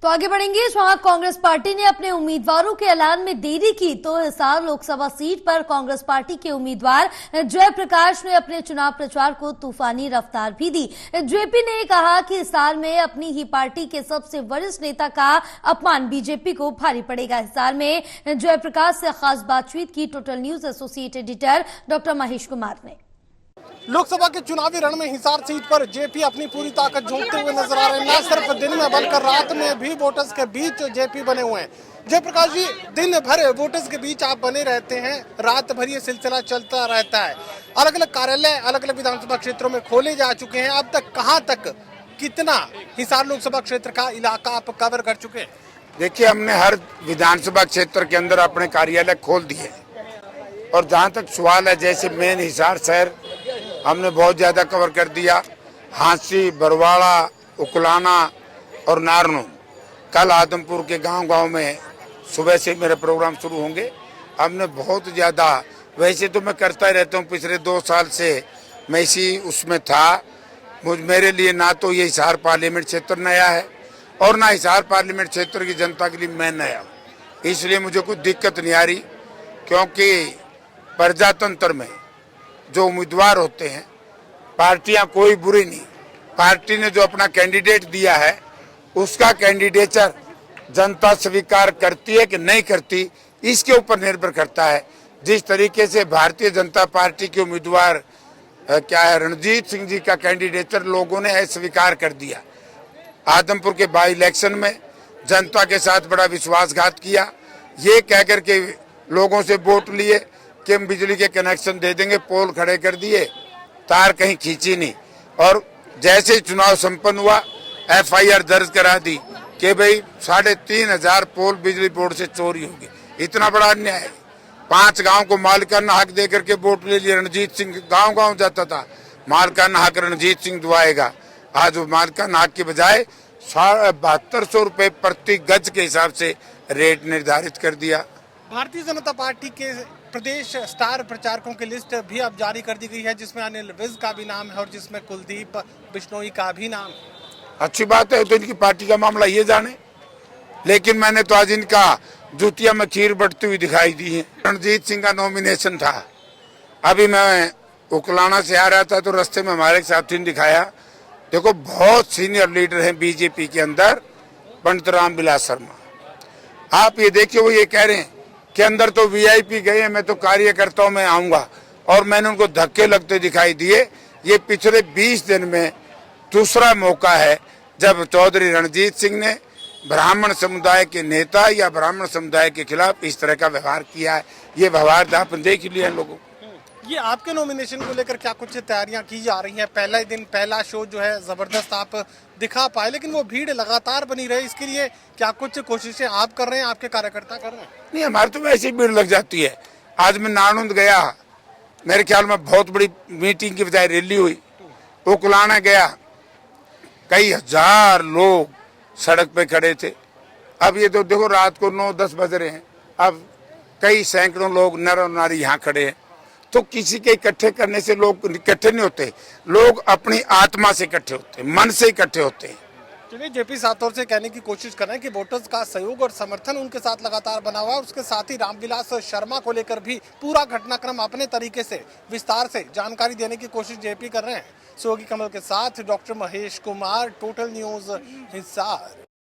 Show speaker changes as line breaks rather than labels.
तो आगे बढ़ेंगे। वहां कांग्रेस पार्टी ने अपने उम्मीदवारों के ऐलान में देरी की तो हिसार लोकसभा सीट पर कांग्रेस पार्टी के उम्मीदवार जयप्रकाश ने अपने चुनाव प्रचार को तूफानी रफ्तार भी दी। जेपी ने कहा कि हिसार में अपनी ही पार्टी के सबसे वरिष्ठ नेता का अपमान बीजेपी को भारी पड़ेगा। हिसार में जयप्रकाश से खास बातचीत की total news associate editor doctor Mahesh Kumar ने।
लोकसभा के चुनावी रण में हिसार सीट पर जेपी अपनी पूरी ताकत झोंकते हुए नजर आ रहे हैं। न सिर्फ दिन में बल्कि रात में भी वोटर्स के बीच जेपी बने हुए हैं। जयप्रकाश जी, दिन भर वोटर्स के बीच आप बने रहते हैं, रात भर ये सिलसिला चलता रहता है। अलग अलग कार्यालय अलग अलग विधानसभा क्षेत्रों में खोले जा चुके हैं। अब तक कहाँ तक कितना हिसार लोकसभा क्षेत्र का इलाका आप कवर कर चुके हैं?
देखिए, हमने हर विधानसभा क्षेत्र के अंदर अपने कार्यालय खोल दिए और जहाँ तक सवाल है, जैसे मेन हिसार शहर हमने बहुत ज़्यादा कवर कर दिया। हांसी, बरवाड़ा, उकलाना और नारनू। कल आदमपुर के गांव-गांव में सुबह से मेरे प्रोग्राम शुरू होंगे। हमने बहुत ज़्यादा, वैसे तो मैं करता ही रहता हूँ, पिछले 2 साल से मैं इसी उसमें था। मेरे लिए ना तो ये हिसार पार्लियामेंट क्षेत्र नया है और ना हिसार पार्लियामेंट क्षेत्र की जनता के लिए मैं नया हूँ। इसलिए मुझे कोई दिक्कत नहीं आ रही, क्योंकि प्रजातंत्र में जो उम्मीदवार होते हैं, पार्टियां कोई बुरी नहीं। पार्टी ने जो अपना कैंडिडेट दिया है उसका कैंडिडेचर जनता स्वीकार करती है कि नहीं करती, इसके ऊपर निर्भर करता है। जिस तरीके से भारतीय जनता पार्टी के उम्मीदवार रणजीत सिंह जी का कैंडिडेचर लोगों ने अस्वीकार कर दिया। आदमपुर के बाई इलेक्शन में जनता के साथ बड़ा विश्वासघात किया, ये कहकर के लोगों से वोट लिए कि हम बिजली के कनेक्शन दे देंगे, पोल खड़े कर दिए, तार कहीं खींची नहीं। और जैसे चुनाव संपन्न हुआ, एफआईआर दर्ज करा दी कि भाई 3500 पोल बिजली बोर्ड से चोरी होगी। इतना बड़ा अन्याय है। 5 गांव को मालिकाना हक दे करके वोट ले लिया। रणजीत सिंह गांव-गांव जाता था, मालिकाना हक रणजीत सिंह दुआएगा। आज वो मालिकाना हक के बजाय 7200 रुपए प्रति गज के हिसाब से रेट निर्धारित कर दिया।
भारतीय जनता पार्टी के प्रदेश स्टार प्रचारकों की लिस्ट भी अब जारी कर दी गई है, जिसमें अनिल विज का भी नाम है और जिसमें कुलदीप बिश्नोई का भी नाम है।
अच्छी बात है, तो इनकी पार्टी का मामला ये जाने। लेकिन मैंने तो आज इनका जूतिया में खीर बढ़ती हुई दिखाई दी है। रणजीत सिंह का नॉमिनेशन था। अभी मैं उकलाना से आ रहा था तो रास्ते में हमारे एक साथी ने दिखाया, देखो बहुत सीनियर लीडर हैं बीजेपी के अंदर, पंडित रामविलास शर्मा। आप ये देखिए, वो ये कह रहे हैं कि अंदर तो वीआईपी गए हैं, मैं तो कार्यकर्ताओं में आऊंगा, और मैंने उनको धक्के लगते दिखाई दिए। ये पिछले 20 दिन में दूसरा मौका है जब चौधरी रणजीत सिंह ने ब्राह्मण समुदाय के नेता या ब्राह्मण समुदाय के खिलाफ इस तरह का व्यवहार किया है। ये व्यवहार आपने देख लिया है लोगों।
ये आपके नॉमिनेशन को लेकर क्या कुछ तैयारियां की जा रही हैं? पहला ही दिन, पहला शो जो है जबरदस्त आप दिखा पाए, लेकिन वो भीड़ लगातार बनी रहे, इसके लिए क्या कुछ कोशिशें आप कर रहे हैं, आपके कार्यकर्ता कर रहे हैं?
नहीं, हमारे तो वैसे ही भीड़ लग जाती है। आज मैं नानुंद गया, मेरे ख्याल में बहुत बड़ी मीटिंग की बजाय रैली हुई। उकलाना गया, कई हजार लोग सड़क पे खड़े थे। अब ये तो देखो, रात को 9-10 बज रहे हैं, अब कई सैकड़ों लोग नर और नारी यहाँ खड़े हैं। तो किसी के इकट्ठे करने से लोग इकट्ठे नहीं होते, लोग अपनी आत्मा से इकट्ठे होते हैं, मन से इकट्ठे होते हैं।
चलिए, जेपी सातौर से कहने की कोशिश कर रहे हैं कि वोटर्स का सहयोग और समर्थन उनके साथ लगातार बना हुआ है। उसके साथ ही रामविलास शर्मा को लेकर भी पूरा घटनाक्रम अपने तरीके से विस्तार से जानकारी देने की कोशिश जेपी कर रहे हैं। सोगी कमल के साथ doctor Mahesh Kumar, total news Hisar.